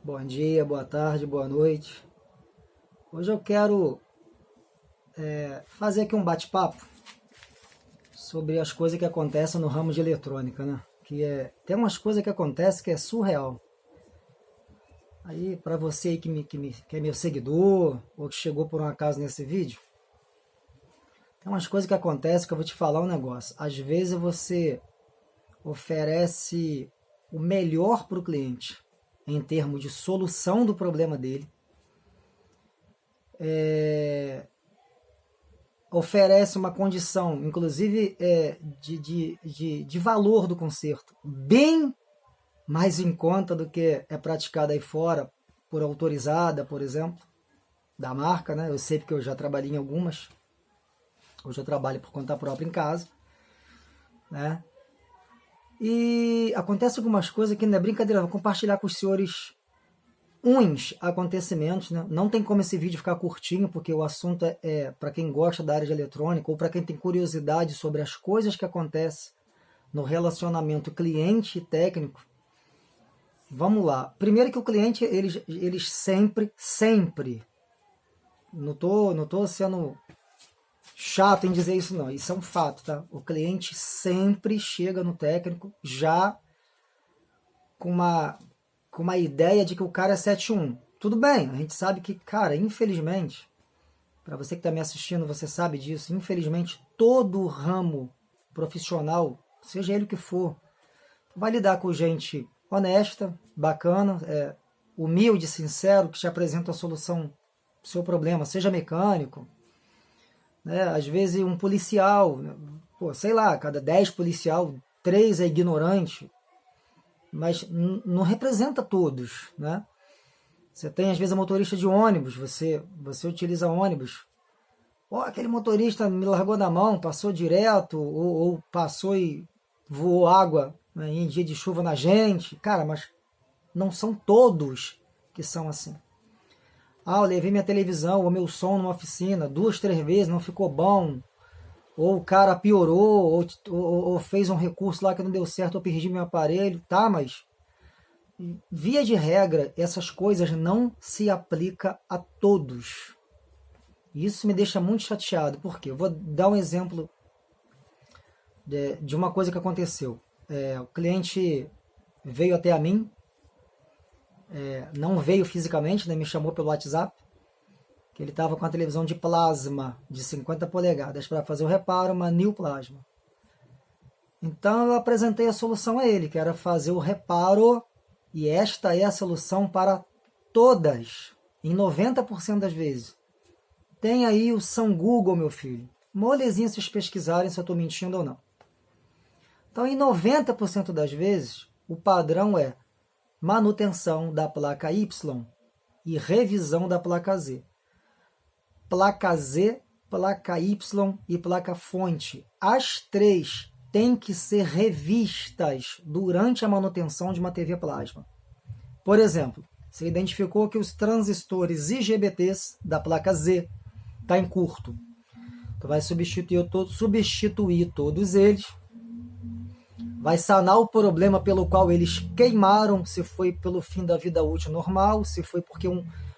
Bom dia, boa tarde, boa noite. Hoje eu quero fazer aqui um bate-papo sobre as coisas que acontecem no ramo de eletrônica, né? Tem umas coisas que acontecem que é surreal. Aí, para você aí que é meu seguidor ou que chegou por um acaso nesse vídeo, tem umas coisas que acontecem que eu vou te falar um negócio. Às vezes você oferece o melhor para o cliente em termos de solução do problema dele, oferece uma condição, inclusive de valor do conserto, bem mais em conta do que é praticado aí fora, por autorizada, por exemplo, da marca, né? Eu sei porque eu já trabalhei em algumas, hoje eu trabalho por conta própria em casa, né? E acontece algumas coisas que não é brincadeira, vou compartilhar com os senhores uns acontecimentos, né? Não tem como esse vídeo ficar curtinho, porque o assunto é para quem gosta da área de eletrônica ou para quem tem curiosidade sobre as coisas que acontecem no relacionamento cliente e técnico. Vamos lá. Primeiro que o cliente, eles sempre, não tô sendo chato em dizer isso não, isso é um fato, tá? O cliente sempre chega no técnico já com uma ideia de que o cara é 7-1. Tudo bem, a gente sabe que, cara, infelizmente, para você que está me assistindo, você sabe disso, infelizmente, todo ramo profissional, seja ele o que for, vai lidar com gente honesta, bacana, humilde, sincero, que te apresenta a solução do seu problema, seja mecânico, né? Às vezes um policial, né? Pô, sei lá, cada 10 policial, 3 é ignorante, mas não representa todos, né? Você tem, às vezes, a motorista de ônibus, você utiliza ônibus. Oh, aquele motorista me largou na mão, passou direto, ou passou e voou água, né, em dia de chuva na gente. Cara, mas não são todos que são assim. Ah, eu levei minha televisão ou meu som numa oficina 2, 3 vezes, não ficou bom. Ou o cara piorou, ou fez um recurso lá que não deu certo, eu perdi meu aparelho. Tá, mas via de regra, essas coisas não se aplicam a todos. Isso me deixa muito chateado, porque eu vou dar um exemplo de uma coisa que aconteceu. O cliente veio até a mim, não veio fisicamente, né, me chamou pelo WhatsApp, que ele estava com a televisão de plasma de 50 polegadas para fazer o reparo, uma New Plasma. Então eu apresentei a solução a ele, que era fazer o reparo, e esta é a solução para todas, em 90% das vezes. Tem aí o São Google, meu filho. Molezinha vocês pesquisarem se eu estou mentindo ou não. Então, em 90% das vezes, o padrão é manutenção da placa Y e revisão da placa Z. Placa Z, placa Y e placa fonte. As três têm que ser revistas durante a manutenção de uma TV plasma. Por exemplo, você identificou que os transistores IGBTs da placa Z está em curto. Tu vai substituir todos eles. Vai sanar o problema pelo qual eles queimaram, se foi pelo fim da vida útil normal, se foi porque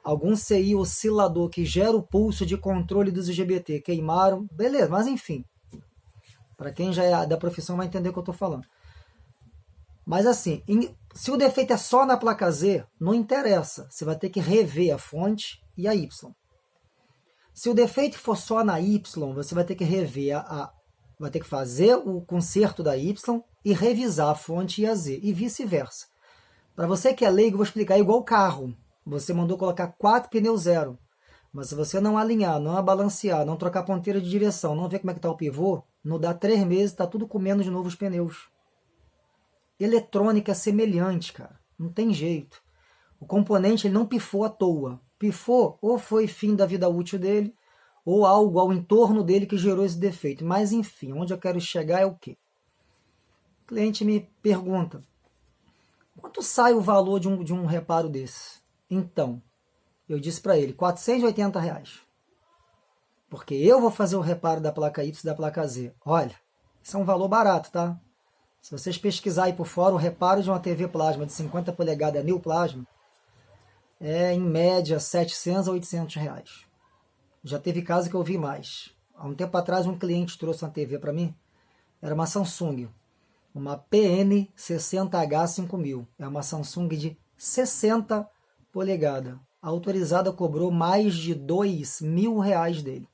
algum CI oscilador que gera o pulso de controle dos IGBT queimaram, beleza, mas enfim. Para quem já é da profissão vai entender o que eu estou falando. Mas assim, se o defeito é só na placa Z, não interessa. Você vai ter que rever a fonte e a Y. Se o defeito for só na Y, você vai ter que rever vai ter que fazer o conserto da Y e revisar a fonte e a Z, e vice-versa. Para você que é leigo, eu vou explicar igual o carro. Você mandou colocar 4 pneus zero, mas se você não alinhar, não balancear, não trocar ponteira de direção, não ver como é que está o pivô, não dá 3 meses, está tudo comendo de novo os pneus. Eletrônica é semelhante, cara. Não tem jeito. O componente ele não pifou à toa. Pifou ou foi fim da vida útil dele, ou algo ao entorno dele que gerou esse defeito. Mas enfim, onde eu quero chegar é o quê? O cliente me pergunta, quanto sai o valor de um reparo desse? Então, eu disse para ele, R$480. Porque eu vou fazer o reparo da placa Y e da placa Z. Olha, isso é um valor barato, tá? Se vocês pesquisarem aí por fora, o reparo de uma TV plasma de 50 polegadas New Plasma, em média, 700 a 800 reais. Já teve caso que eu vi mais. Há um tempo atrás, um cliente trouxe uma TV para mim, era uma Samsung, uma PN60H5000. É uma Samsung de 60 polegadas. A autorizada cobrou mais de R$ 2.000 dele.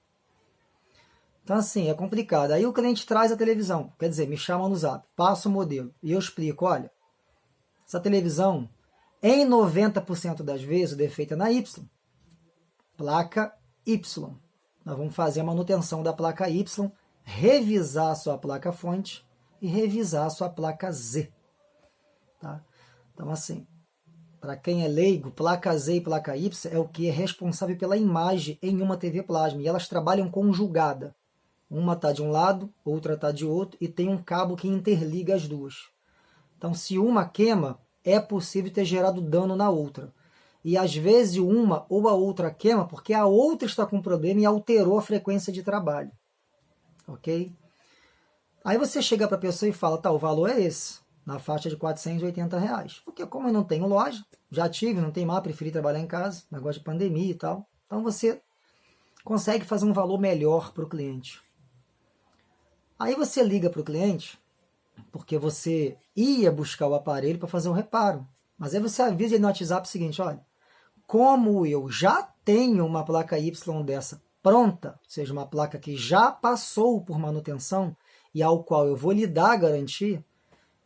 Então, assim, é complicado. Aí o cliente traz a televisão, quer dizer, me chama no zap, passa o modelo, e eu explico, olha, essa televisão, em 90% das vezes, o defeito é na Y. Placa Y. Nós vamos fazer a manutenção da placa Y, revisar a sua placa-fonte e revisar a sua placa Z. Tá? Então, assim, para quem é leigo, placa Z e placa Y é o que é responsável pela imagem em uma TV plasma. E elas trabalham conjugada. Uma está de um lado, outra está de outro, e tem um cabo que interliga as duas. Então, se uma queima, é possível ter gerado dano na outra. E às vezes uma ou a outra queima porque a outra está com problema e alterou a frequência de trabalho. Ok? Aí você chega para a pessoa e fala, tá, o valor é esse, na faixa de R$ 480. Porque como eu não tenho loja, já tive, não tem mais, preferi trabalhar em casa, negócio de pandemia e tal. Então você consegue fazer um valor melhor para o cliente. Aí você liga para o cliente, porque você ia buscar o aparelho para fazer um reparo. Mas aí você avisa ele no WhatsApp o seguinte, olha, como eu já tenho uma placa Y dessa pronta, ou seja, uma placa que já passou por manutenção e ao qual eu vou lhe dar a garantia,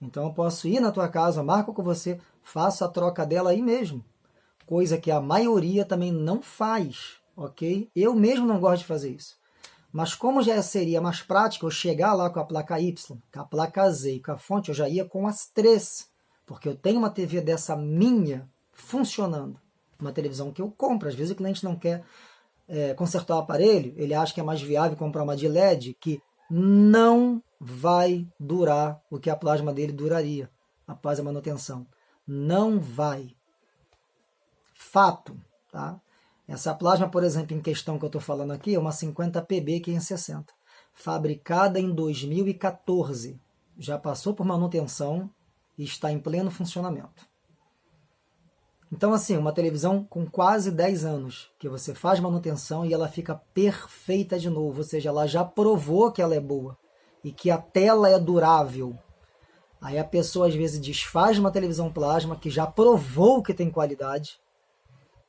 então eu posso ir na tua casa, marco com você, faço a troca dela aí mesmo. Coisa que a maioria também não faz, ok? Eu mesmo não gosto de fazer isso. Mas como já seria mais prático eu chegar lá com a placa Y, com a placa Z e com a fonte, eu já ia com as três. Porque eu tenho uma TV dessa minha funcionando. Uma televisão que eu compro. Às vezes o cliente não quer consertar o aparelho, ele acha que é mais viável comprar uma de LED que não vai durar o que a plasma dele duraria após a manutenção. Não vai. Fato, tá? Essa plasma, por exemplo, em questão que eu estou falando aqui, é uma 50PB 560, fabricada em 2014. Já passou por manutenção e está em pleno funcionamento. Então, assim, uma televisão com quase 10 anos, que você faz manutenção e ela fica perfeita de novo, ou seja, ela já provou que ela é boa e que a tela é durável. Aí a pessoa às vezes desfaz uma televisão plasma que já provou que tem qualidade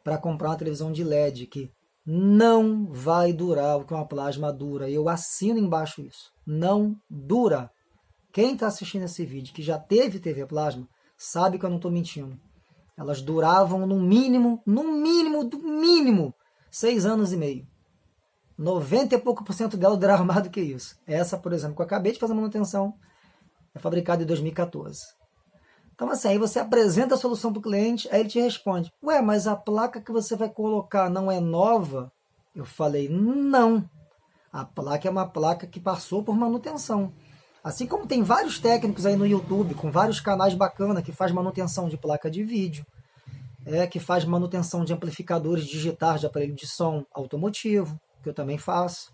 para comprar uma televisão de LED que não vai durar o que uma plasma dura. Eu assino embaixo isso. Não dura. Quem está assistindo esse vídeo que já teve TV plasma sabe que eu não estou mentindo. Elas duravam no mínimo, do mínimo, 6 anos e meio. 90 e pouco por cento delas duravam mais do que isso. Essa, por exemplo, que eu acabei de fazer manutenção, é fabricada em 2014. Então, assim, aí você apresenta a solução para o cliente, aí ele te responde, ué, mas a placa que você vai colocar não é nova? Eu falei, não. A placa é uma placa que passou por manutenção. Assim como tem vários técnicos aí no YouTube, com vários canais bacanas, que faz manutenção de placa de vídeo, que faz manutenção de amplificadores digitais de aparelho de som automotivo, que eu também faço.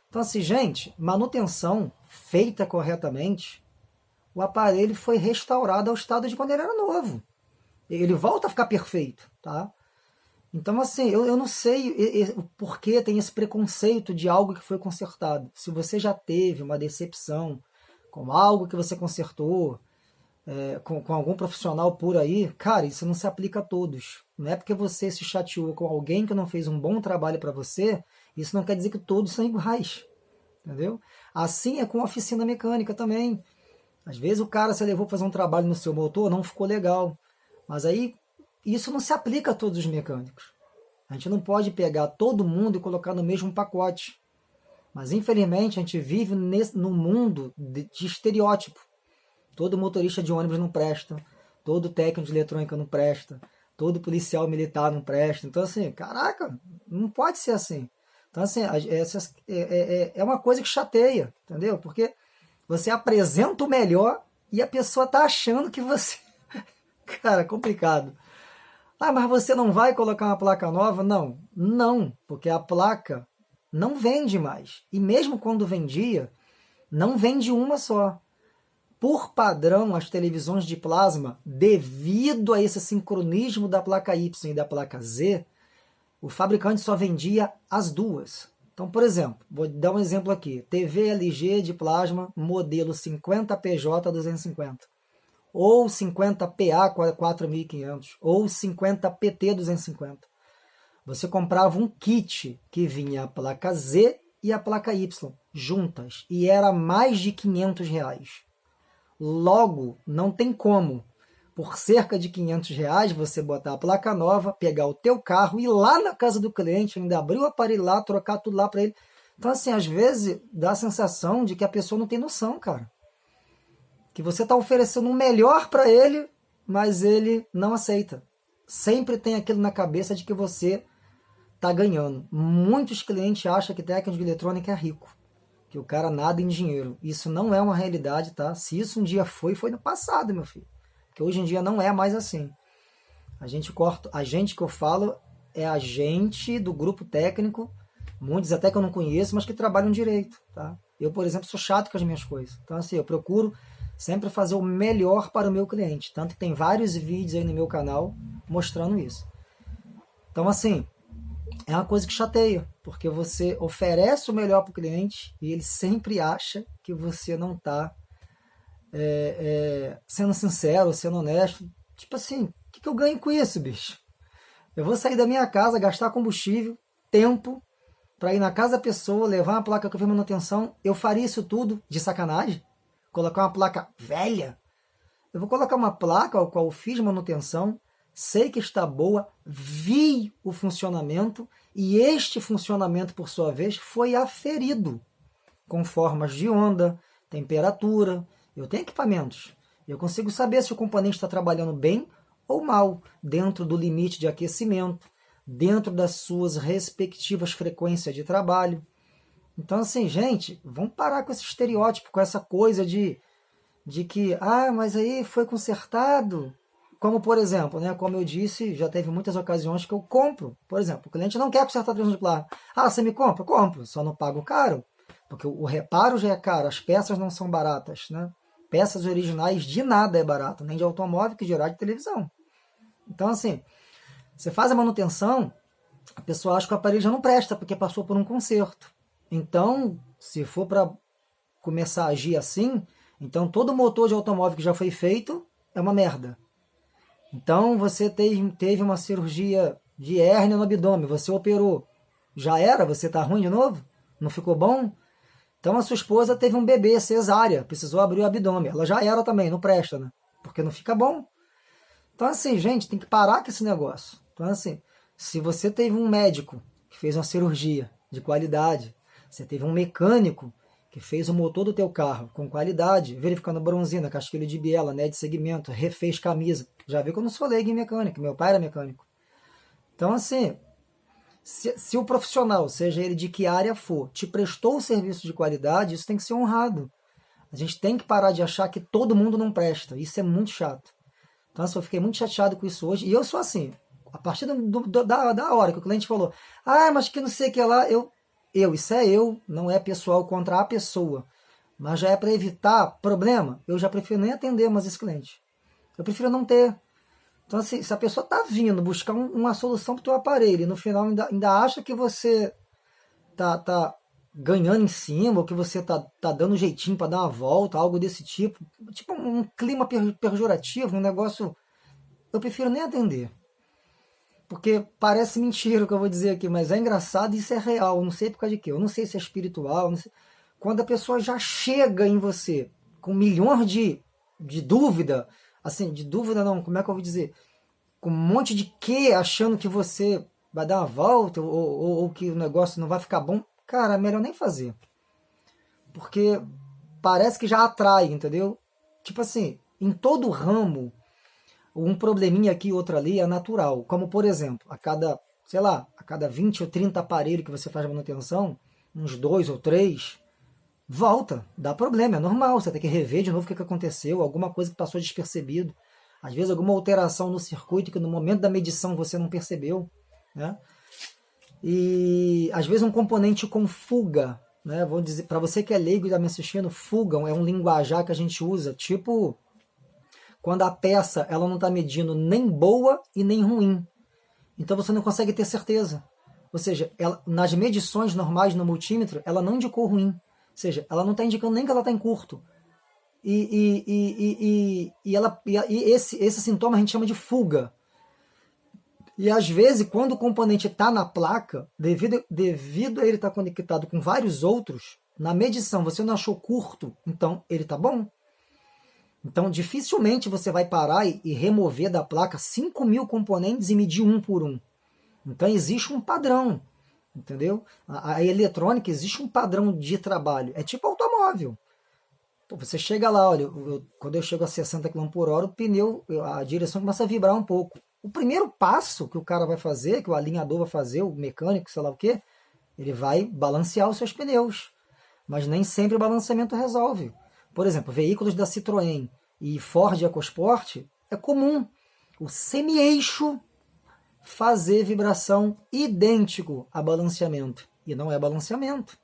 Então, assim, gente, manutenção feita corretamente, o aparelho foi restaurado ao estado de quando ele era novo. Ele volta a ficar perfeito, tá? Então, assim, eu não sei o porquê tem esse preconceito de algo que foi consertado. Se você já teve uma decepção com algo que você consertou, com algum profissional por aí, cara, isso não se aplica a todos. Não é porque você se chateou com alguém que não fez um bom trabalho para você, isso não quer dizer que todos são iguais, entendeu? Assim é com a oficina mecânica também. Às vezes o cara se levou para fazer um trabalho no seu motor, não ficou legal. Mas aí isso não se aplica a todos os mecânicos. A gente não pode pegar todo mundo e colocar no mesmo pacote. Mas infelizmente a gente vive num mundo de estereótipo. Todo motorista de ônibus não presta, todo técnico de eletrônica não presta, todo policial militar não presta. Então assim, caraca, não pode ser assim. Então assim, é uma coisa que chateia, entendeu? Porque você apresenta o melhor e a pessoa está achando que você... Cara, complicado. Ah, mas você não vai colocar uma placa nova? Não, não, porque a placa não vende mais. E mesmo quando vendia, não vende uma só. Por padrão, as televisões de plasma, devido a esse sincronismo da placa Y e da placa Z, o fabricante só vendia as duas. Então, por exemplo, vou dar um exemplo aqui. TV LG de plasma, modelo 50PJ 250. Ou 50PA 4500. Ou 50PT 250. Você comprava um kit que vinha a placa Z e a placa Y juntas. E era mais de R$ 500. Logo, não tem como, por cerca de R$ 500, você botar a placa nova, pegar o teu carro, ir lá na casa do cliente, ainda abrir o aparelho lá, trocar tudo lá para ele. Então, assim, às vezes dá a sensação de que a pessoa não tem noção, cara. Que você está oferecendo o melhor para ele, mas ele não aceita. Sempre tem aquilo na cabeça de que você está ganhando. Muitos clientes acham que técnico de eletrônica é rico, que o cara nada em dinheiro. Isso não é uma realidade, tá? Se isso um dia foi no passado, meu filho. Porque hoje em dia não é mais assim. A gente que eu falo é a gente do grupo técnico, muitos até que eu não conheço, mas que trabalham direito, tá? Eu, por exemplo, sou chato com as minhas coisas. Então, assim, eu procuro sempre fazer o melhor para o meu cliente. Tanto que tem vários vídeos aí no meu canal mostrando isso. Então, assim, é uma coisa que chateia, porque você oferece o melhor para o cliente e ele sempre acha que você não está sendo sincero, sendo honesto. Tipo assim, o que eu ganho com isso, bicho? Eu vou sair da minha casa, gastar combustível, tempo, para ir na casa da pessoa, levar uma placa que eu fiz manutenção. Eu faria isso tudo de sacanagem? Colocar uma placa velha? Eu vou colocar uma placa ao qual eu fiz manutenção, sei que está boa, vi o funcionamento e este funcionamento, por sua vez, foi aferido com formas de onda, temperatura. Eu tenho equipamentos. Eu consigo saber se o componente está trabalhando bem ou mal, dentro do limite de aquecimento, dentro das suas respectivas frequências de trabalho. Então, assim, gente, vamos parar com esse estereótipo, com essa coisa de que, mas aí foi consertado. Como, por exemplo, né, como eu disse, já teve muitas ocasiões que eu compro. Por exemplo, o cliente não quer consertar a televisão de plasma. Você me compra? Compro, só não pago caro. Porque o reparo já é caro, as peças não são baratas, né? Peças originais de nada é barato, nem de automóvel, que dirá de televisão. Então, assim, você faz a manutenção, a pessoa acha que o aparelho já não presta, porque passou por um conserto. Então, se for para começar a agir assim, então todo motor de automóvel que já foi feito é uma merda. Então, você teve uma cirurgia de hérnia no abdômen, você operou. Já era? Você está ruim de novo? Não ficou bom? Então, a sua esposa teve um bebê cesárea, precisou abrir o abdômen. Ela já era também, não presta, né? Porque não fica bom. Então, assim, gente, tem que parar com esse negócio. Então, assim, se você teve um médico que fez uma cirurgia de qualidade, você teve um mecânico que fez o motor do teu carro com qualidade, verificando a bronzina, casquilho de biela, né, de segmento, refez camisa. Já viu que eu não sou leigo em mecânica, meu pai era mecânico. Então, assim, se o profissional, seja ele de que área for, te prestou o serviço de qualidade, isso tem que ser honrado. A gente tem que parar de achar que todo mundo não presta. Isso é muito chato. Então, assim, eu fiquei muito chateado com isso hoje. E eu sou assim, a partir da hora que o cliente falou, mas que não sei o que lá, isso é eu, não é pessoal contra a pessoa. Mas já é para evitar problema, eu já prefiro nem atender mais esse cliente. Eu prefiro não ter. Então, assim, se a pessoa está vindo buscar uma solução para o teu aparelho e no final ainda acha que você tá ganhando em cima, ou que você tá dando um jeitinho para dar uma volta, algo desse tipo um clima pejorativo, um negócio, eu prefiro nem atender. Porque parece mentira o que eu vou dizer aqui, mas é engraçado e isso é real. Eu não sei por causa de quê. Eu não sei se é espiritual. Não sei. Quando a pessoa já chega em você com milhões de dúvida, assim, de dúvida não, como é que eu vou dizer? Com um monte de quê, achando que você vai dar uma volta ou que o negócio não vai ficar bom. Cara, é melhor nem fazer. Porque parece que já atrai, entendeu? Tipo assim, em todo ramo, um probleminha aqui, outro ali é natural. Como, por exemplo, a cada 20 ou 30 aparelhos que você faz manutenção, uns 2 ou 3, volta, dá problema, é normal. Você tem que rever de novo o que aconteceu, alguma coisa que passou despercebido. Às vezes alguma alteração no circuito que no momento da medição você não percebeu, né? E às vezes um componente com fuga né? Vou dizer, para você que é leigo e está me assistindo, Fugan é um linguajar que a gente usa, tipo quando a peça ela não está medindo nem boa e nem ruim. Então você não consegue ter certeza. Ou seja, nas medições normais no multímetro, ela não indicou ruim. Ou seja, ela não está indicando nem que ela está em curto. E esse sintoma a gente chama de fuga. E às vezes, quando o componente está na placa, devido a ele estar conectado com vários outros, na medição você não achou curto, então ele está bom. Então, dificilmente você vai parar e remover da placa 5.000 componentes e medir um por um. Então, existe um padrão, entendeu? A eletrônica, existe um padrão de trabalho. É tipo automóvel. Você chega lá, olha, quando eu chego a 60 km por hora, o pneu, a direção começa a vibrar um pouco. O primeiro passo que o cara vai fazer, que o alinhador vai fazer, o mecânico, sei lá o quê, ele vai balancear os seus pneus. Mas nem sempre o balanceamento resolve. Por exemplo, veículos da Citroën e Ford EcoSport, é comum o semi-eixo fazer vibração idêntico a balanceamento. E não é balanceamento.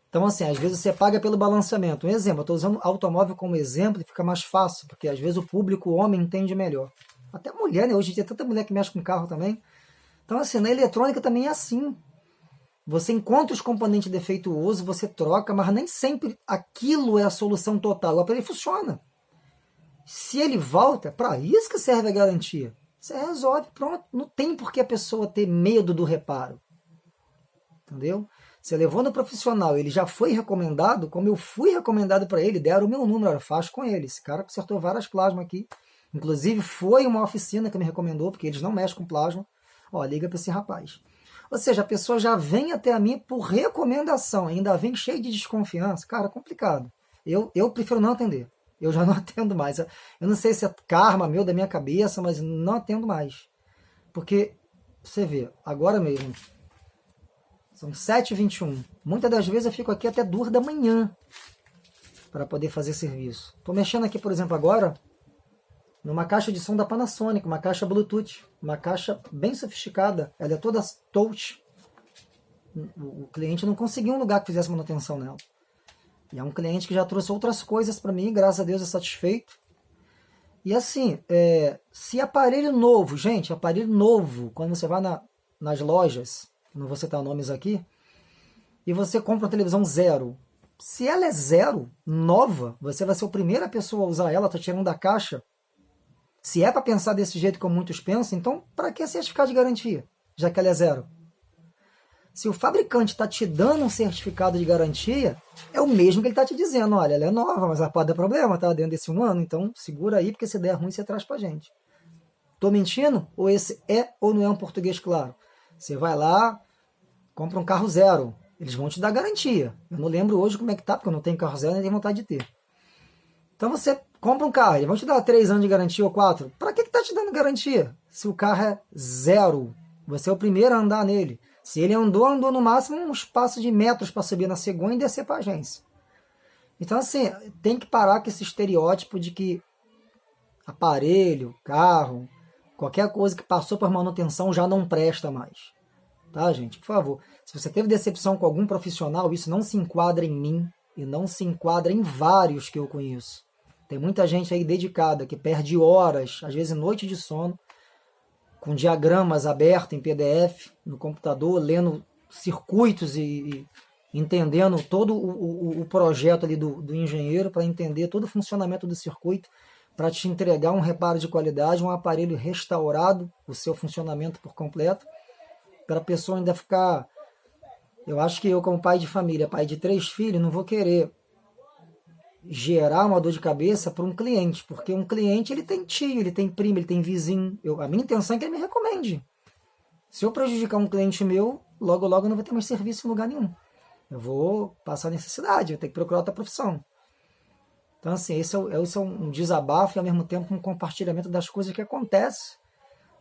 Então, assim, às vezes você paga pelo balanceamento. Um exemplo, eu estou usando automóvel como exemplo e fica mais fácil, porque às vezes o público, o homem, entende melhor. Até mulher, né? Hoje em dia tem tanta mulher que mexe com carro também. Então, assim, na eletrônica também é assim. Você encontra os componentes defeituosos, você troca, mas nem sempre aquilo é a solução total. O aparelho funciona. Se ele volta, é para isso que serve a garantia. Você resolve, pronto. Não tem por que a pessoa ter medo do reparo. Entendeu? Você levou no profissional, ele já foi recomendado, como eu fui recomendado para ele, deram o meu número, eu faço com ele. Esse cara consertou várias plasmas aqui. Inclusive, foi uma oficina que me recomendou, porque eles não mexem com plasma. Ó, liga para esse rapaz. Ou seja, a pessoa já vem até a mim por recomendação, ainda vem cheio de desconfiança. Cara, complicado. Eu prefiro não atender. Eu já não atendo mais. Eu não sei se é karma meu da minha cabeça, mas não atendo mais. Porque, você vê, agora mesmo, são 7h21. Muitas das vezes eu fico aqui até 2 da manhã para poder fazer serviço. Estou mexendo aqui, por exemplo, agora, numa caixa de som da Panasonic, uma caixa Bluetooth, uma caixa bem sofisticada, ela é toda touch. O cliente não conseguiu um lugar que fizesse manutenção nela. E é um cliente que já trouxe outras coisas para mim, graças a Deus é satisfeito. E assim, se aparelho novo, gente, aparelho novo, quando você vai nas lojas, não vou citar nomes aqui, e você compra uma televisão zero, se ela é zero, nova, você vai ser a primeira pessoa a usar ela, tá tirando da caixa. Se é para pensar desse jeito como muitos pensam, então para que certificado de garantia, já que ela é zero? Se o fabricante está te dando um certificado de garantia, é o mesmo que ele está te dizendo, olha, ela é nova, mas ela pode dar problema, tá dentro desse 1 ano, então segura aí, porque se der ruim, você traz pra gente. Tô mentindo? Ou esse é ou não é um português claro? Você vai lá, compra um carro zero, eles vão te dar garantia. Eu não lembro hoje como é que tá, porque eu não tenho carro zero, nem tenho vontade de ter. Então você compra um carro, eles vão te dar 3 anos de garantia ou 4. Para que tá te dando garantia? Se o carro é zero, você é o primeiro a andar nele. Se ele andou no máximo um espaço de metros para subir na cegonha e descer para a agência. Então, assim, tem que parar com esse estereótipo de que aparelho, carro, qualquer coisa que passou por manutenção já não presta mais. Tá, gente? Por favor. Se você teve decepção com algum profissional, isso não se enquadra em mim e não se enquadra em vários que eu conheço. Tem muita gente aí dedicada que perde horas, às vezes noite de sono, com diagramas abertos em PDF no computador, lendo circuitos e entendendo todo o projeto ali do engenheiro para entender todo o funcionamento do circuito, para te entregar um reparo de qualidade, um aparelho restaurado, o seu funcionamento por completo, para a pessoa ainda ficar... Eu acho que eu, como pai de família, pai de 3 filhos, não vou querer gerar uma dor de cabeça para um cliente, porque um cliente ele tem tio, ele tem primo, ele tem vizinho. A minha intenção é que ele me recomende. Se eu prejudicar um cliente meu, logo logo eu não vou ter mais serviço em lugar nenhum. Eu vou passar necessidade, eu tenho que procurar outra profissão. Então, assim, esse é um desabafo e ao mesmo tempo um compartilhamento das coisas que acontecem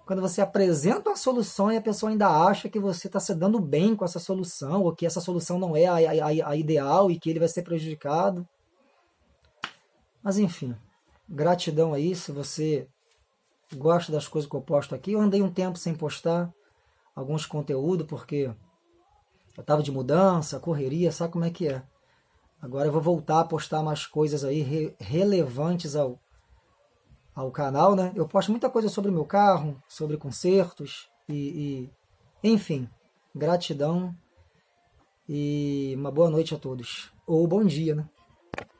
quando você apresenta uma solução e a pessoa ainda acha que você está se dando bem com essa solução, ou que essa solução não é a ideal e que ele vai ser prejudicado. Mas enfim, gratidão aí, se você gosta das coisas que eu posto aqui. Eu andei um tempo sem postar alguns conteúdos, porque Eu estava de mudança, correria, sabe como é que é? Agora eu vou voltar a postar mais coisas aí relevantes ao canal, né? Eu posto muita coisa sobre o meu carro, sobre consertos enfim, gratidão e uma boa noite a todos. Ou bom dia, né?